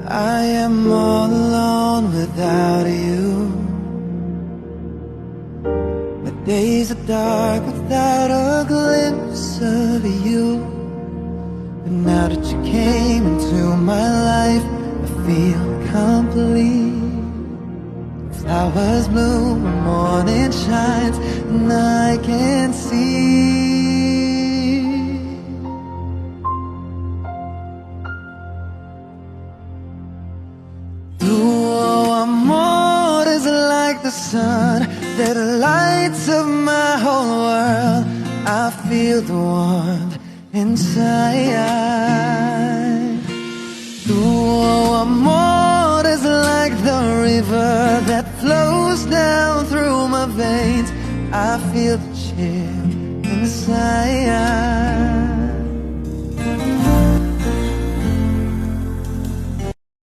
I am all alone without you. My days are dark without a glimpse of you. But now that you came into my life, I feel complete. Flowers bloom, the morning shines, and I can see. Amor is like the sun that lights up my whole world. I feel the warmth inside. Tu amor is like the river that flows down through my veins. I feel the chill inside.